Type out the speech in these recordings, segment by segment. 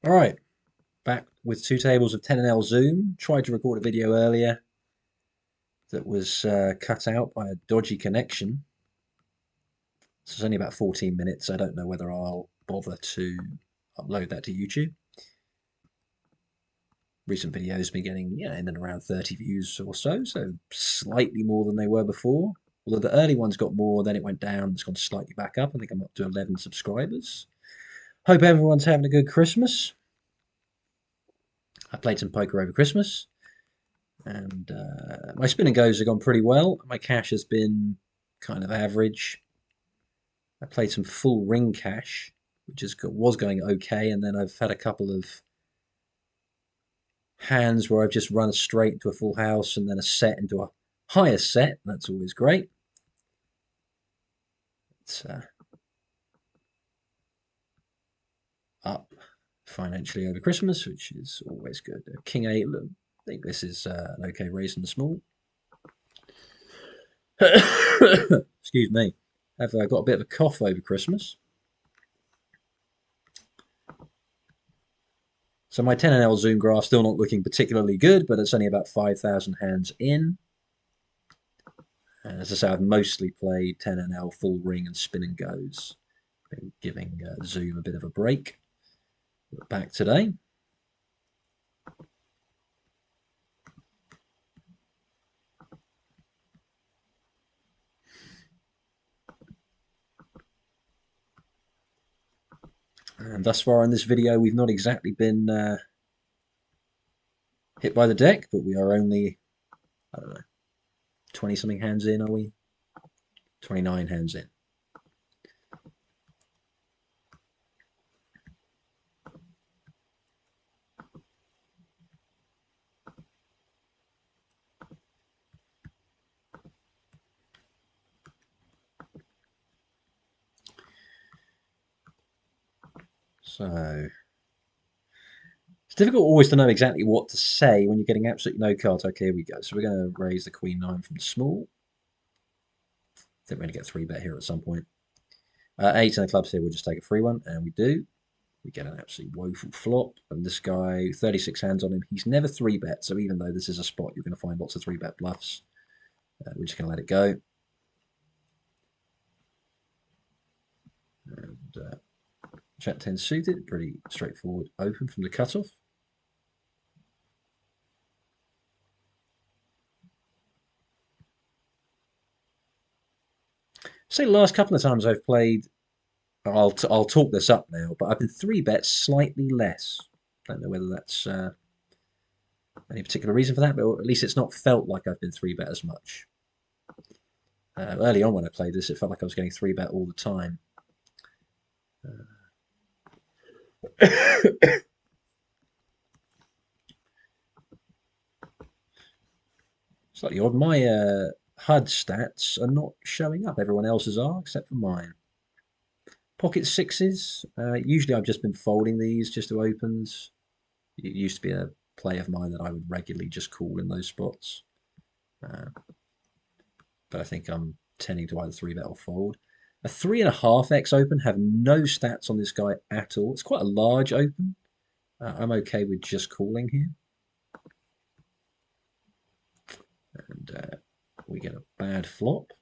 Alright, back with two tables of 10NL Zoom. Tried to record a video earlier that was cut out by a dodgy connection. So it's only about 14 minutes. I don't know whether I'll bother to upload that to YouTube. Recent videos been getting in and around 30 views or so slightly more than they were before. Although the early ones got more, then it went down, it's gone slightly back up. I think I'm up to 11 subscribers. Hope everyone's having a good Christmas. I played some poker over Christmas, and my spin and goes have gone pretty well. My cash has been kind of average. I played some full ring cash, which was going okay, and then I've had a couple of hands where I've just run a straight into a full house and then a set into a higher set. That's always great. It's up financially over Christmas, which is always good. King 8, I think this is an okay raise in the small. Excuse me. I've got a bit of a cough over Christmas. So my 10NL Zoom graph still not looking particularly good, but it's only about 5,000 hands in. And as I say, I've mostly played 10NL full ring and spin and goes, giving Zoom a bit of a break. We're back today. And thus far in this video, we've not exactly been hit by the deck, but we are only, I don't know, 20 something hands in, are we? 29 hands in. So it's difficult always to know exactly what to say when you're getting absolutely no cards. Okay, here we go. So we're going to raise the Queen 9 from the small. I think we're going to get 3-bet here at some point. 8 in the clubs here, we'll just take a free one, and we do. We get an absolutely woeful flop, and this guy, 36 hands on him, he's never 3-bet, so even though this is a spot, you're going to find lots of 3-bet bluffs. We're just going to let it go. And Jack 10 suited, pretty straightforward open from the cutoff. Say the last couple of times I've played, I'll talk this up now, but I've been 3-bet slightly less. Don't know whether that's any particular reason for that, but at least it's not felt like I've been 3-bet as much. Early on when I played this, it felt like I was getting 3-bet all the time. Slightly odd. My HUD stats are not showing up. Everyone else's are, except for mine. Pocket sixes. Usually I've just been folding these just to opens. It used to be a play of mine that I would regularly just call in those spots. But I think I'm tending to either 3-bet or fold. A 3.5x open, have no stats on this guy at all. It's quite a large open. I'm okay with just calling here. And we get a bad flop.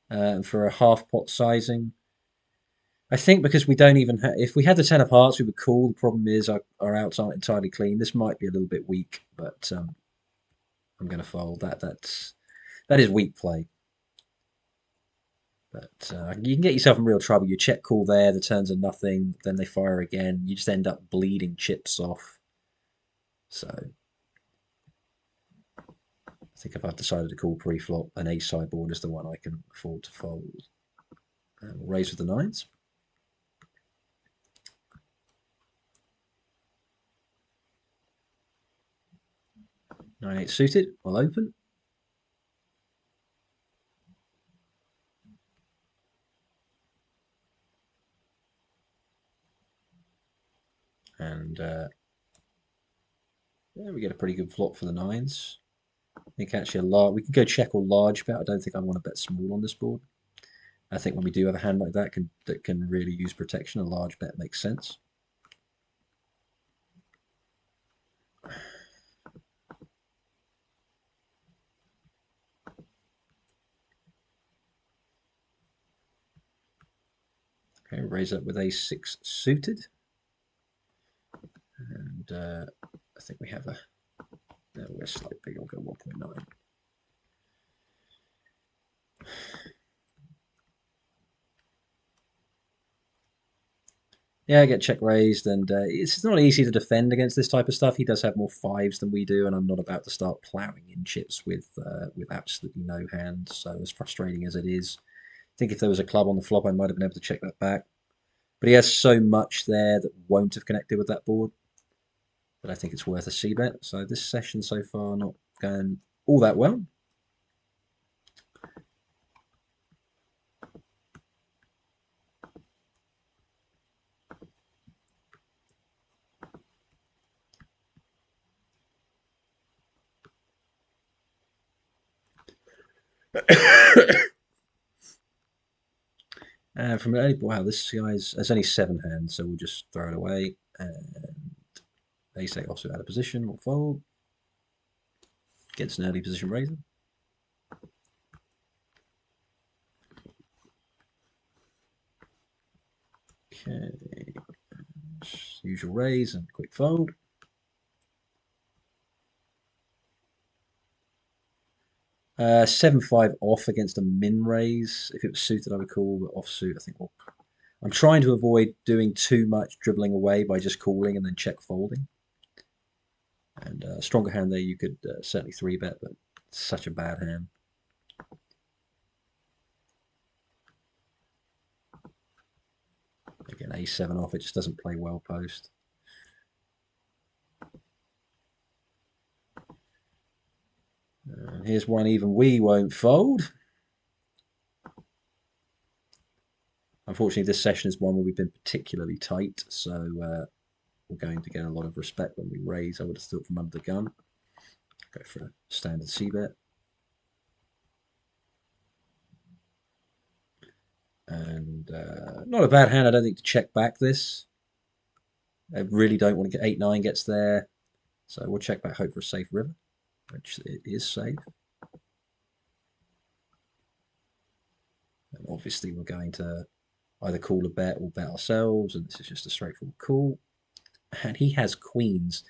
For a half pot sizing, I think because we don't even have, if we had the 10 of hearts, we would call. The problem is our outs aren't entirely clean. This might be a little bit weak, but I'm going to fold. That is weak play. But you can get yourself in real trouble. You check call there, the turns are nothing, then they fire again. You just end up bleeding chips off. So I think if I've decided to call pre-flop, an ace sideboard is the one I can afford to fold. And we'll raise with the nines. 9-8 suited, I'll open. And we get a pretty good flop for the nines. I think actually we could go check or large bet. I don't think I want to bet small on this board. I think when we do have a hand like that that can really use protection, a large bet makes sense. Okay, raise up with a6 suited. And I think we have a... No, we're slightly bigger. We'll go 1.9. Yeah, I get check raised, and it's not easy to defend against this type of stuff. He does have more fives than we do, and I'm not about to start ploughing in chips with absolutely no hand. So as frustrating as it is, I think if there was a club on the flop, I might have been able to check that back. But he has so much there that won't have connected with that board that I think it's worth a C bet. So this session so far not going all that well. From an early, wow, this guy's has only 7 hands, so we'll just throw it away. And they say also out of position, we'll fold. Gets an early position raiser. Okay, usual raise and quick fold. 7-5 off against a min raise. If it was suited, I would call, but offsuit, I think I'm trying to avoid doing too much dribbling away by just calling and then check folding. And a stronger hand there, you could certainly 3-bet, but it's such a bad hand. Again, a7 off, it just doesn't play well post. Here's one even we won't fold. Unfortunately, this session is one where we've been particularly tight, so we're going to get a lot of respect when we raise. I would have thought from under the gun. Go for a standard c-bet. And not a bad hand, I don't think, to check back this. I really don't want to get 8-9 gets there. So we'll check back, hope for a safe river, which it is safe. And obviously we're going to either call a bet or bet ourselves, and this is just a straightforward call. And he has queens.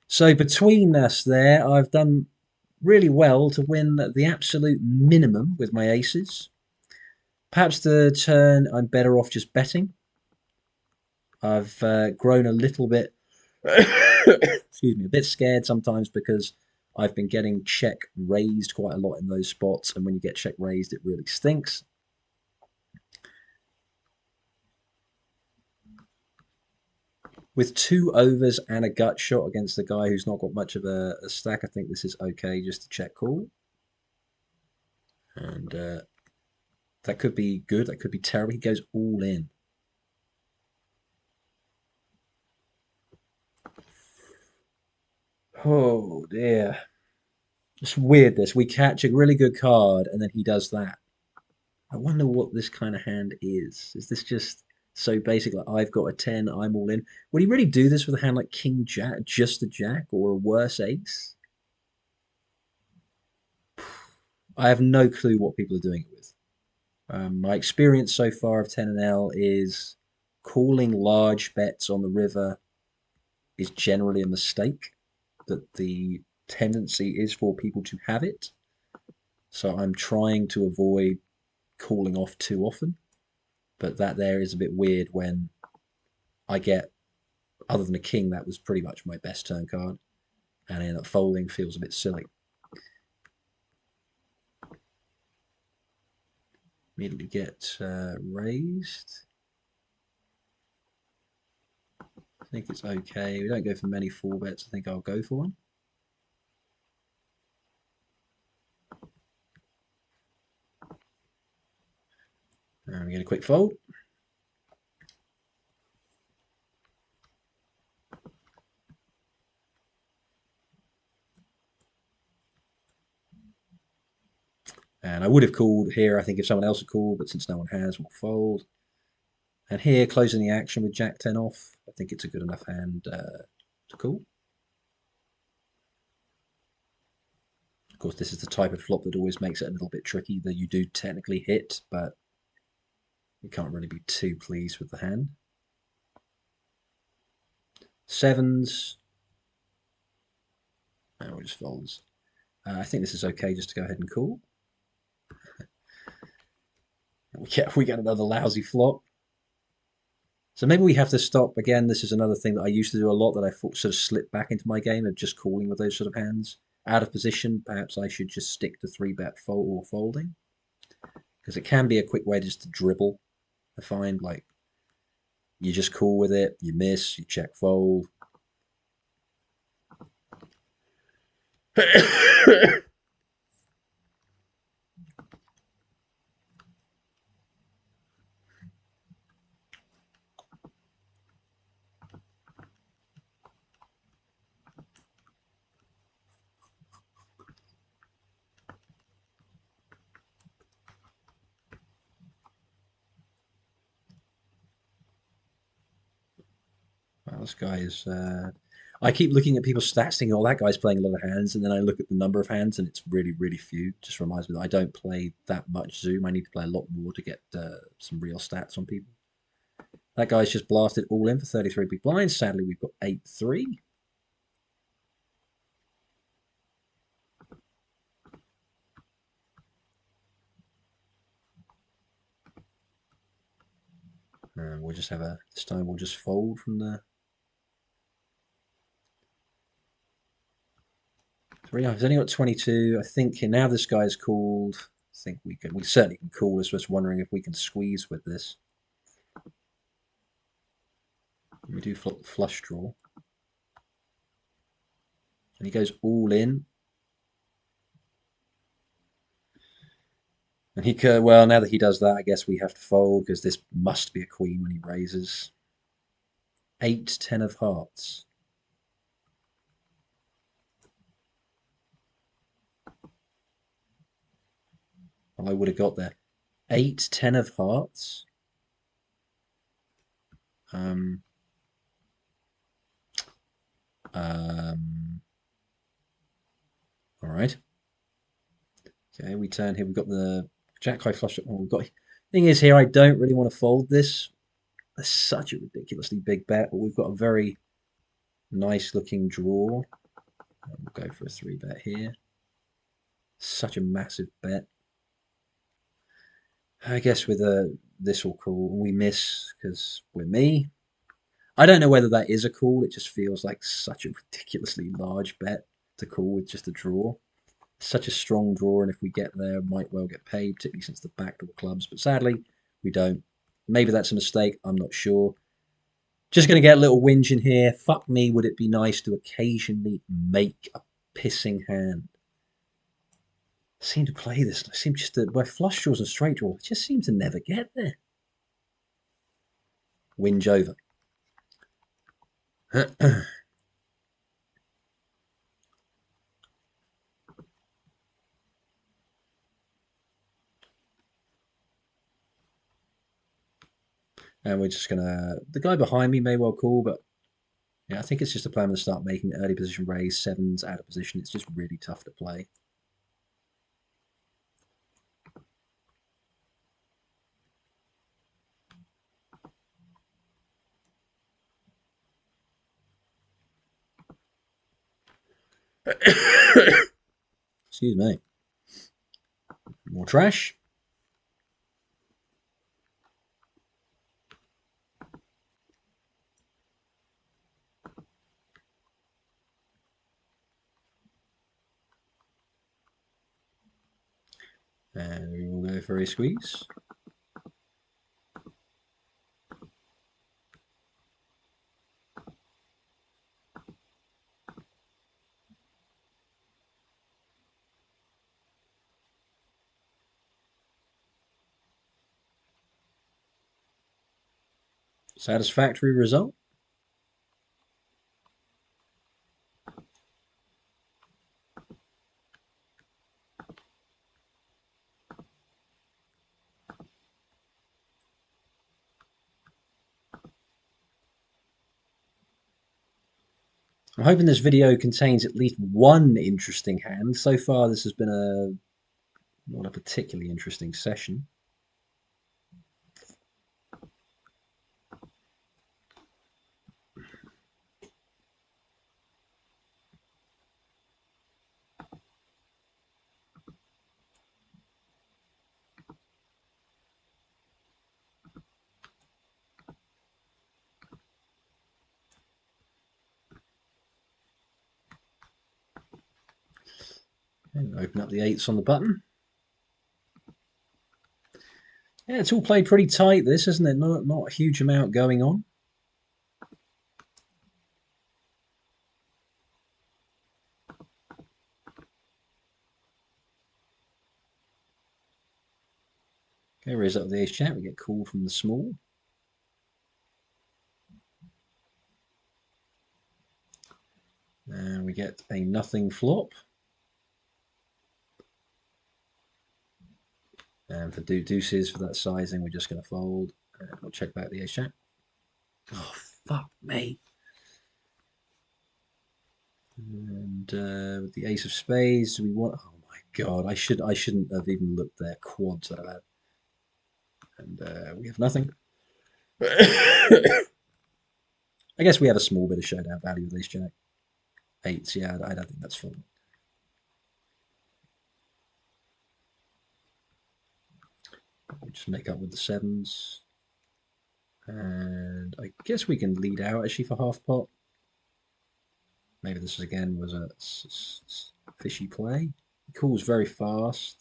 So between us there, I've done really well to win the absolute minimum with my aces. Perhaps the turn I'm better off just betting. I've grown a little bit, excuse me, a bit scared sometimes because I've been getting check raised quite a lot in those spots, and when you get check raised, it really stinks. With 2 overs and a gut shot against a guy who's not got much of a stack, I think this is okay just to check call. And that could be good, that could be terrible. He goes all in. Oh dear. It's weird this. We catch a really good card and then he does that. I wonder what this kind of hand is. Is this just so basic, like I've got a 10, I'm all in? Would he really do this with a hand like King Jack, just a Jack, or a worse ace? I have no clue what people are doing it with. My experience so far of 10 and L is calling large bets on the river is generally a mistake, that the tendency is for people to have it. So I'm trying to avoid calling off too often. But that there is a bit weird when I get, other than a king, that was pretty much my best turn card. And end up folding feels a bit silly. Immediately get raised. I think it's okay. We don't go for many 4-bets. I think I'll go for one. And we get a quick fold. And I would have called here, I think, if someone else had called, but since no one has, we'll fold. And here, closing the action with Jack 10 off, I think it's a good enough hand to call. Of course, this is the type of flop that always makes it a little bit tricky, that you do technically hit, but We can't really be too pleased with the hand. Sevens. And we just folds. I think this is okay just to go ahead and call. We get another lousy flop. So maybe we have to stop again. This is another thing that I used to do a lot that I thought sort of slipped back into my game of just calling with those sort of hands. Out of position, perhaps I should just stick to 3-bet fold or folding. Because it can be a quick way just to dribble. I find like you just call with it, you miss, you check fold. Well, this guy is. I keep looking at people's stats, thinking, "Oh, that guy's playing a lot of hands," and then I look at the number of hands, and it's really, really few. Just reminds me that I don't play that much Zoom. I need to play a lot more to get some real stats on people. That guy's just blasted all in for 33 big blinds. Sadly, we've got 8-3. And we'll just have a. This time we'll just fold from the 3. I've only got 22. I think now this guy's called. I think we can. We certainly can call this. Just wondering if we can squeeze with this. We do flush draw. And he goes all in. And he could, well, now that he does that, I guess we have to fold because this must be a queen when he raises. 8-10 of hearts. Well, I would have got there. 8-10 of hearts. Um, all right. Okay, we turn here. We've got the Jack high flush. Oh, we've got. Thing is, here I don't really want to fold this. That's such a ridiculously big bet, but we've got a very nice looking draw. We'll go for a 3-bet here. Such a massive bet. I guess with this will call. We miss because we're me. I don't know whether that is a call. It just feels like such a ridiculously large bet to call with just a draw. Such a strong draw, and if we get there, might well get paid, particularly since the backdoor clubs. But sadly, we don't. Maybe that's a mistake. I'm not sure. Just going to get a little whinge in here. Fuck me, would it be nice to occasionally make a pissing hand? I seem to play this. I seem just to, by flush draws and straight draws, I just seem to never get there. Whinge over. And we're just gonna. The guy behind me may well call, but yeah, I think it's just a plan to start making early position raise, sevens out of position. It's just really tough to play. Excuse me. More trash. And we will go for a squeeze. Satisfactory result. I'm hoping this video contains at least one interesting hand. So far, this has been not a particularly interesting session. And open up the eights on the button. Yeah, it's all played pretty tight, this, isn't it? Not a huge amount going on. Okay, raise up the ace jack. We get called from the small. And we get a nothing flop. And for deuces, for that sizing, we're just going to fold. And we'll check back the ace jack. Oh, fuck me. And with the ace of spades, do we want... Oh my god, I shouldn't have even looked there. Quads like that. And we have nothing. I guess we have a small bit of showdown value with ace jack. Eights, yeah, I don't think that's fun. We just make up with the sevens. And I guess we can lead out actually for half pot. Maybe this again was a fishy play. He calls very fast.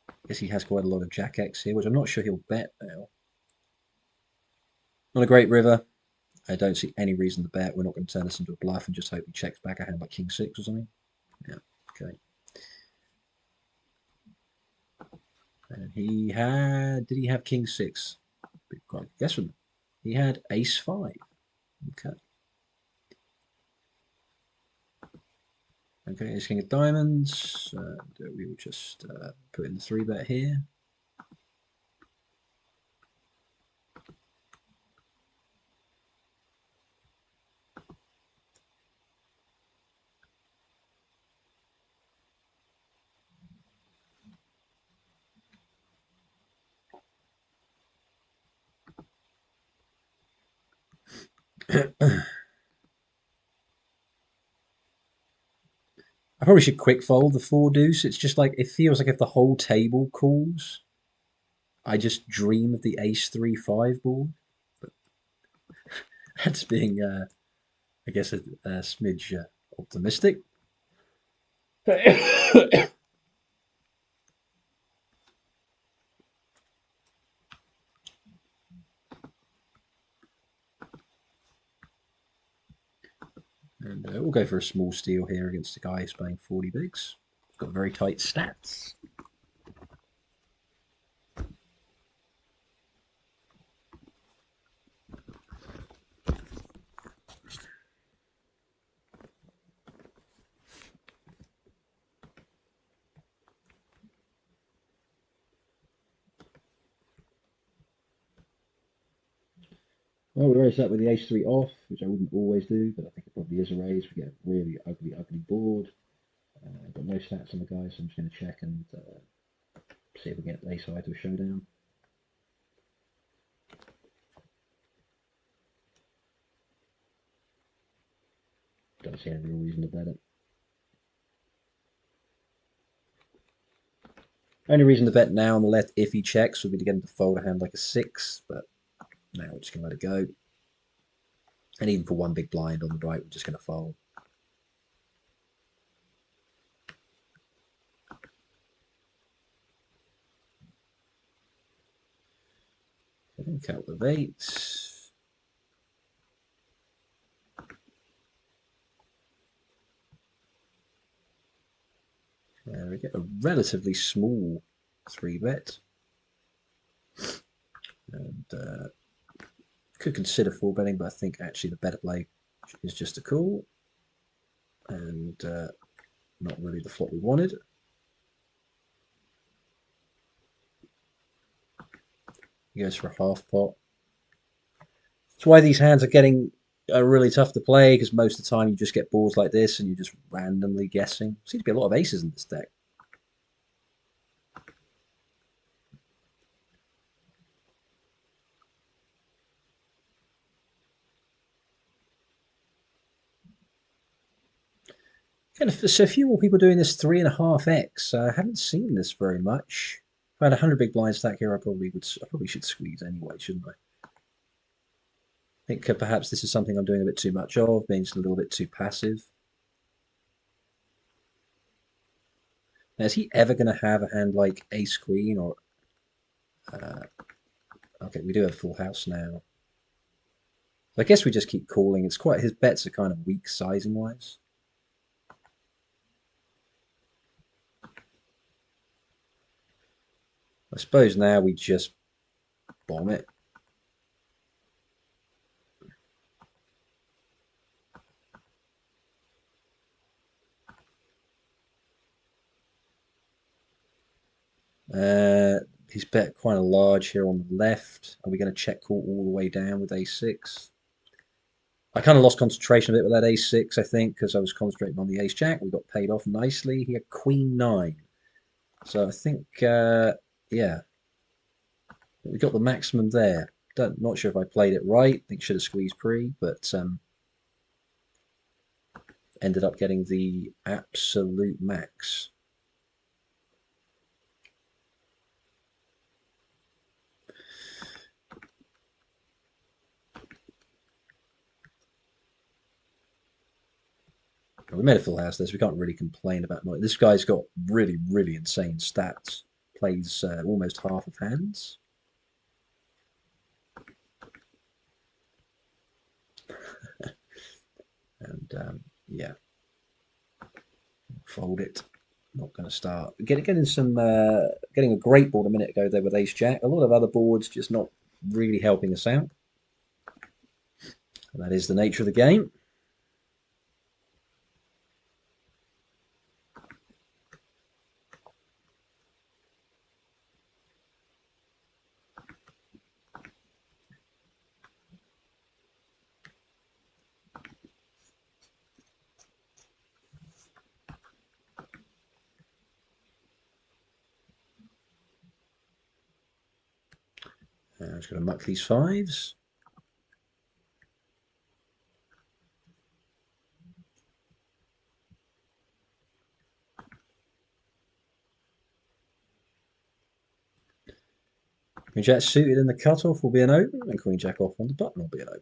I guess he has quite a lot of jack X here, which I'm not sure he'll bet now. Not a great river. I don't see any reason to bet. We're not going to turn this into a bluff and just hope he checks back a hand like king six or something. Yeah, okay. And he had, did he have king six? Guess what? He had ace five. Okay. Okay, ace king of diamonds. We will just put in the three bet here. I probably should quick fold the four deuce. It's just like it feels like if the whole table calls, I just dream of the ace three five board. But that's being, I guess, a smidge optimistic. And we'll go for a small steal here against a guy who's playing 40 bigs. He's got very tight stats. Well, we raise that with the ace three off, which I wouldn't always do, but I think it probably is a raise. We get a really ugly, ugly board. Got no stats on the guy, so I'm just going to check and see if we get ace high to a showdown. Don't see any real reason to bet it. Only reason to bet now on the left if he checks would be to get him to fold a hand like a six, but now we're just going to let it go. And even for one big blind on the right, we're just going to fold. Count of eights. We get a relatively small three bet. And could consider four betting, but I think actually the better play is just a call. And not really the flop we wanted. He goes for a half pot. That's why these hands are getting really tough to play, because most of the time you just get boards like this and you're just randomly guessing. Seems to be a lot of aces in this deck. And so a few more people doing this 3.5x. I haven't seen this very much. If I had 100 big blind stack here, I probably should squeeze anyway, shouldn't I? I think perhaps this is something I'm doing a bit too much of, being just a little bit too passive. Now, is he ever going to have a hand like ace queen or? Uh, okay, we do have full house now. I guess we just keep calling. It's quite his bets are kind of weak sizing wise. I suppose now we just bomb it. Uh, he's bet quite a large here on the left. Are we going to check call all the way down with a6? I kind of lost concentration a bit with that a6, I think, because I was concentrating on the ace jack. We got paid off nicely. He had queen 9. So I think, yeah, we got the maximum there. Not sure if I played it right. I think should have squeezed pre, but ended up getting the absolute max. We made a full house there, so we can't really complain about much. This guy's got really, really insane stats. Plays almost half of hands. And yeah, fold it. Not going to start. Getting a great board a minute ago there with Ace Jack. A lot of other boards just not really helping us out. And that is the nature of the game. I'm just going to muck these fives. Queen Jack suited in the cutoff will be an open, and Queen Jack off on the button will be an open.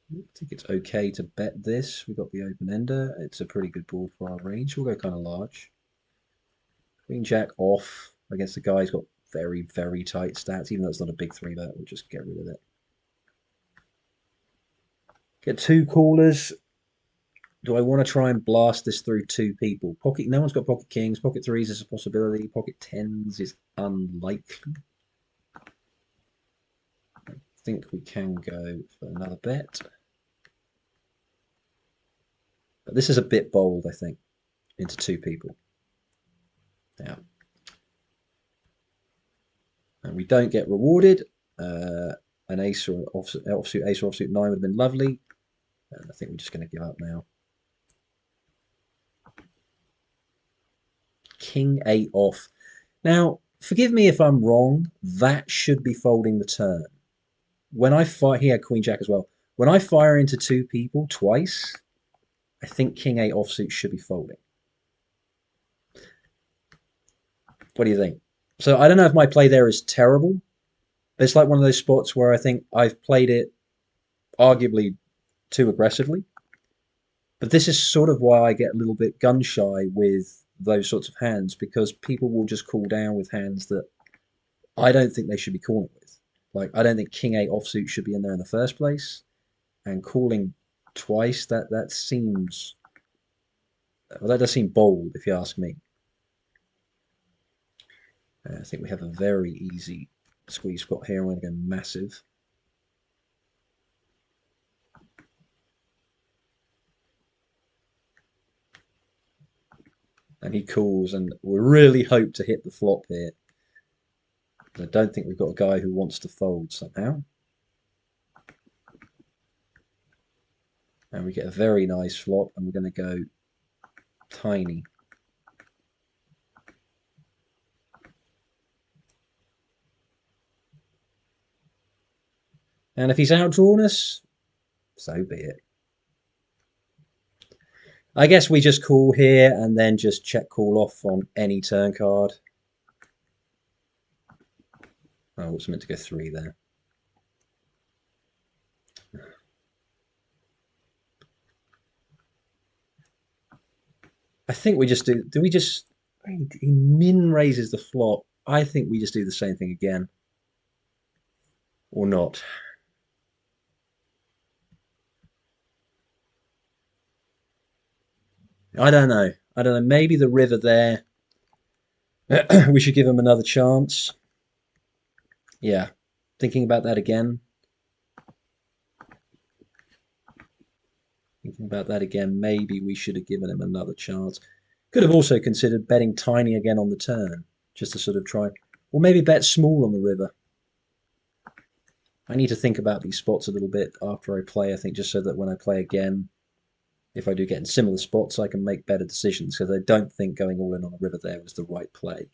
I think it's okay to bet this. We've got the open ender. It's a pretty good board for our range. We'll go kind of large. Queen Jack off against the guy who's got very, very tight stats. Even though it's not a big 3-bet, we'll just get rid of it. Get 2 callers. Do I want to try and blast this through 2 people? No one's got pocket kings. Pocket threes is a possibility. Pocket tens is unlikely. I think we can go for another bet. But this is a bit bold, I think, into 2 people. Yeah. And we don't get rewarded. An ace or offsuit ace or offsuit 9 would have been lovely. And I think we're just going to give up now. King 8 off. Now, forgive me if I'm wrong. That should be folding the turn. When I fire, he had Queen Jack as well. When I fire into 2 people twice, I think King 8 offsuit should be folding. What do you think? So I don't know if my play there is terrible. It's like one of those spots where I think I've played it arguably too aggressively. But this is sort of why I get a little bit gun shy with those sorts of hands, because people will just call down with hands that I don't think they should be calling with. Like, I don't think King 8 offsuit should be in there in the first place. And calling twice, that seems, well, that does seem bold if you ask me. I think we have a very easy squeeze spot here. I'm going to go massive. And he calls, and we really hope to hit the flop here. I don't think we've got a guy who wants to fold somehow. And we get a very nice flop, and we're going to go tiny. And if he's outdrawn us, so be it. I guess we just call here and then just check call off on any turn card. Oh, what's meant to go 3 there? I think we just do. Do we just? He min raises the flop. I think we just do the same thing again, or not. I don't know. I don't know. Maybe the river there. We should give him another chance. Yeah, thinking about that again. Thinking about that again. Maybe we should have given him another chance. Could have also considered betting tiny again on the turn, just to sort of try. Or maybe bet small on the river. I need to think about these spots a little bit after I play, I think, just so that when I play again, if I do get in similar spots, I can make better decisions because I don't think going all in on the river there was the right play.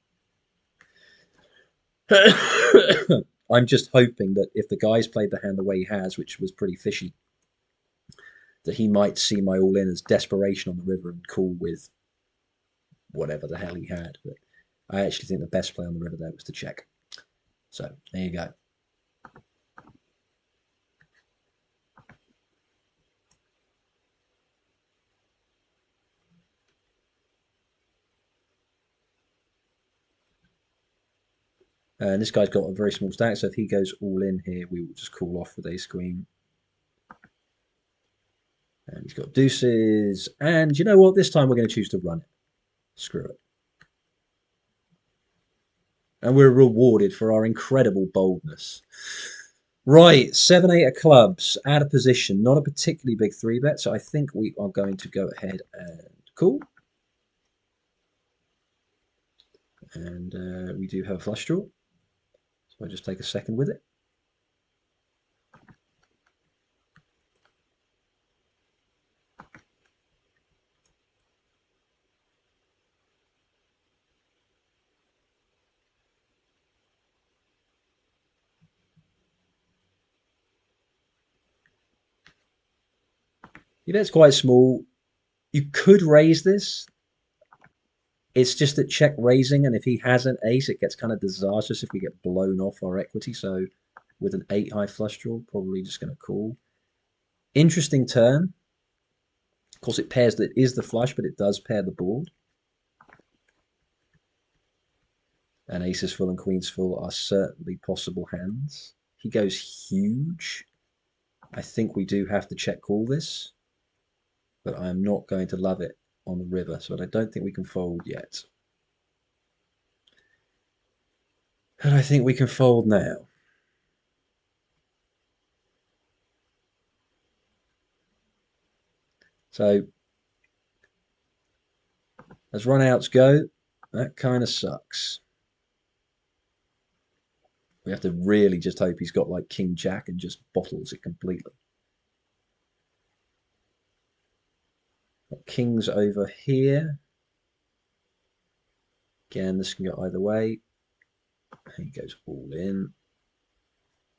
I'm just hoping that if the guy's played the hand the way he has, which was pretty fishy, that he might see my all in as desperation on the river and call with whatever the hell he had. But I actually think the best play on the river there was to check. So there you go. And this guy's got a very small stack, so if he goes all in here, we will just call off with ace queen. And he's got deuces. And you know what? This time we're going to choose to run it. Screw it. And we're rewarded for our incredible boldness. Right, 7-8 of clubs, out of position, not a particularly big three bet, so I think we are going to go ahead and call. And we do have a flush draw, so I'll just take a second with it. You know, it's quite small. You could raise this. It's just that check raising, and if he has an ace, it gets kind of disastrous if we get blown off our equity. So with an 8 high flush draw, probably just going to call. Interesting turn. Of course, it pairs that is the flush, but it does pair the board. And aces full and queens full are certainly possible hands. He goes huge. I think we do have to check call this, but I am not going to love it on the river, so I don't think we can fold yet. And I think we can fold now. So as runouts go, that kind of sucks. We have to really just hope he's got like King Jack and just bottles it completely. Got kings over here. Again, this can go either way. He goes all in.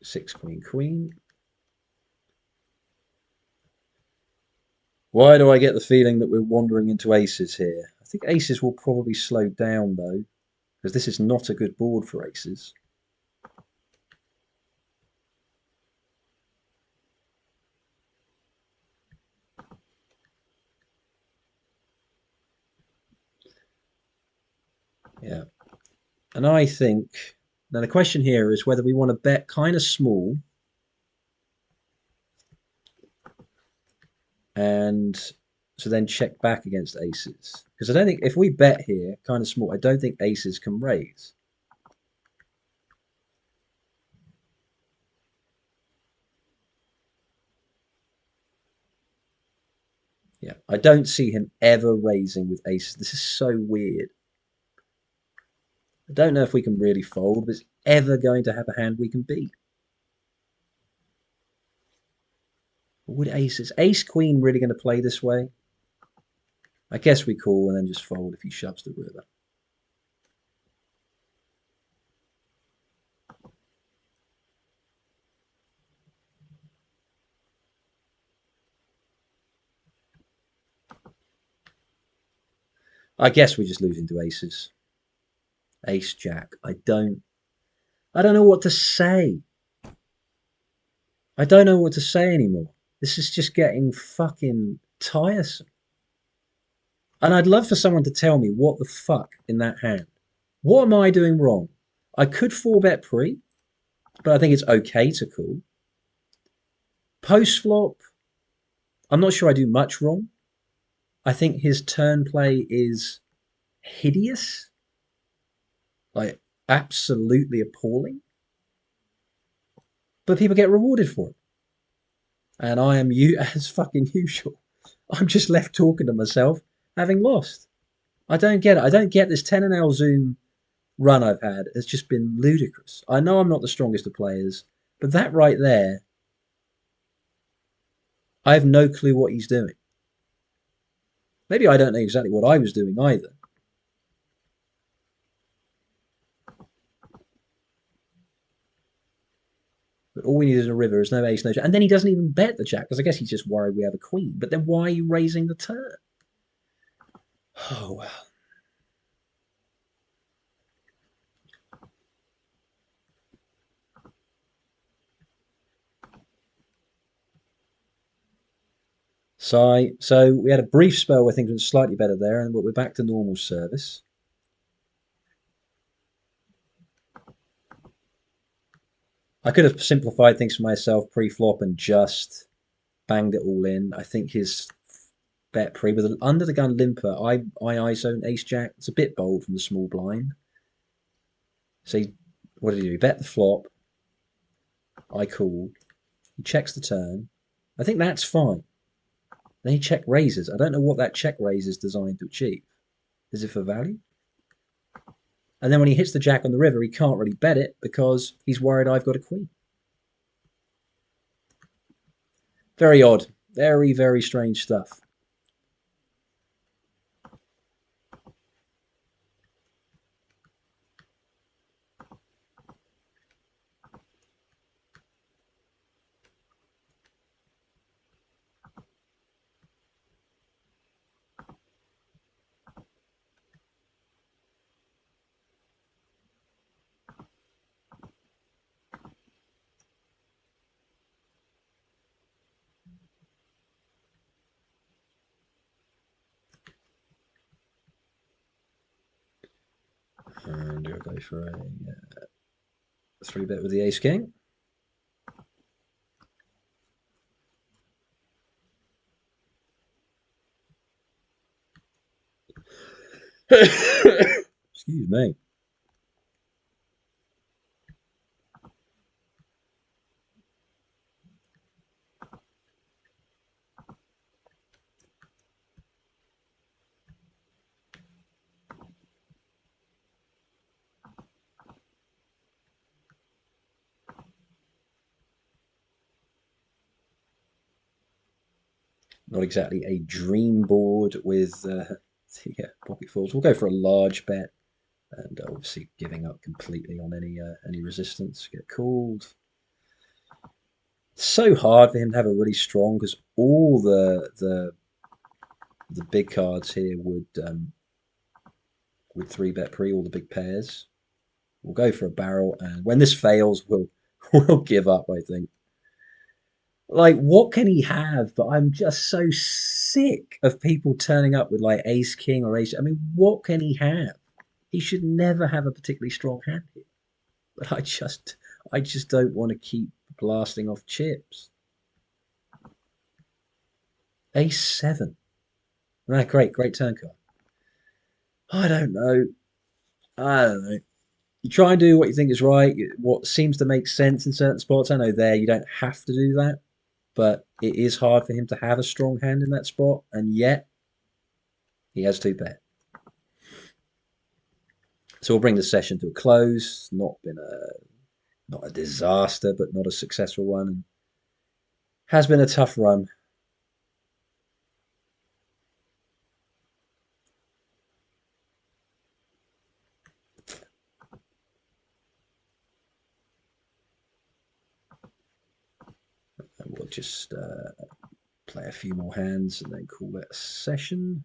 6 queen queen. Why do I get the feeling that we're wandering into aces here? I think aces will probably slow down though, because this is not a good board for aces. Yeah. And I think, now the question here is whether we want to bet kind of small and so then check back against aces. Because I don't think, if we bet here kind of small, I don't think aces can raise. Yeah, I don't see him ever raising with aces. This is so weird. I don't know if we can really fold, but it's ever going to have a hand we can beat. Would aces, ace queen really going to play this way? I guess we call and then just fold if he shoves the river. I guess we're just losing to aces. Ace jack. I don't know what to say. I don't know what to say anymore. This is just getting fucking tiresome. And I'd love for someone to tell me what the fuck in that hand. What am I doing wrong? I could four bet pre, but I think it's okay to call. Post flop, I'm not sure I do much wrong. I think his turn play is hideous, like absolutely appalling. But people get rewarded for it, and I am you as fucking usual. I'm just left talking to myself, having lost. I don't get it. I don't get this 10 and L Zoom run I've had has just been ludicrous. I know I'm not the strongest of players, but that right there, I have no clue what he's doing. Maybe I don't know exactly what I was doing either. But all we need is a river. There's no ace, no jack. And then he doesn't even bet the jack because I guess he's just worried we have a queen. But then why are you raising the turn? Oh, well. So we had a brief spell where things were slightly better there, and we're back to normal service. I could have simplified things for myself pre-flop and just banged it all in. I think his bet pre with an under the gun limper, I ISO an ace jack. It's a bit bold from the small blind. So what did he do? He bet the flop. I called. He checks the turn. I think that's fine. Then he check raises. I don't know what that check raise is designed to achieve. Is it for value? And then when he hits the jack on the river, he can't really bet it because he's worried I've got a queen. Very odd. Very, very strange stuff. And do I go for a three bet with the ace king? Excuse me. Not exactly a dream board with yeah, pocket fours. We'll go for a large bet and obviously giving up completely on any resistance. Get called. It's so hard for him to have a really strong because all the big cards here would three bet pre all the big pairs. We'll go for a barrel, and when this fails, we'll give up. I think. Like, what can he have? But I'm just so sick of people turning up with like ace king or ace. I mean, what can he have? He should never have a particularly strong hand here. But I just don't want to keep blasting off chips. Ace seven. Ah, great turn card. I don't know. I don't know. You try and do what you think is right, what seems to make sense in certain spots. I know there you don't have to do that, but it is hard for him to have a strong hand in that spot, and yet he has two pair. So we'll bring the session to a close. Not a disaster, but not a successful one. And has been a tough run. And we'll just play a few more hands and then call it a session.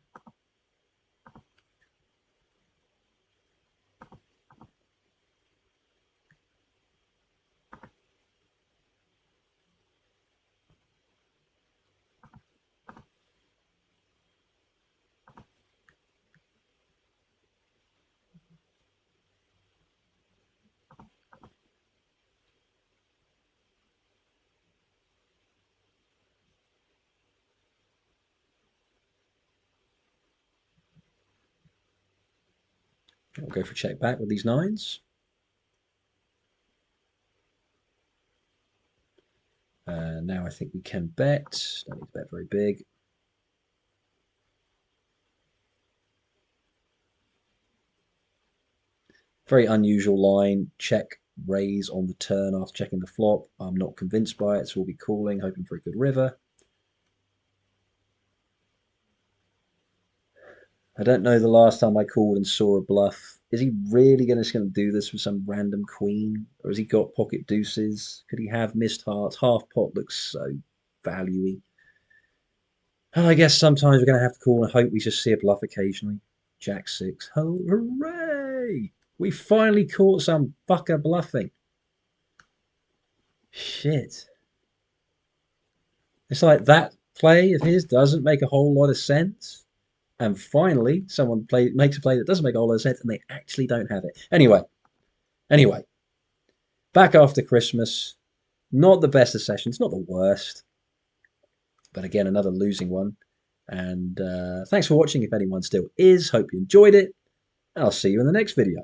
I'll go for a check back with these nines. Now I think we can bet. Don't need to bet very big. Very unusual line. Check raise on the turn after checking the flop. I'm not convinced by it, so we'll be calling, hoping for a good river. I don't know the last time I called and saw a bluff. Is he really going to do this with some random queen? Or has he got pocket deuces? Could he have missed hearts? Half pot looks so valuey. I guess sometimes we're going to have to call and hope we just see a bluff occasionally. Jack six. Oh, hooray! We finally caught some fucker bluffing. Shit. It's like that play of his doesn't make a whole lot of sense. And finally, someone makes a play that doesn't make a whole lot of sense and they actually don't have it. Anyway, back after Christmas. Not the best of sessions, not the worst. But again, another losing one. And thanks for watching if anyone still is. Hope you enjoyed it. And I'll see you in the next video.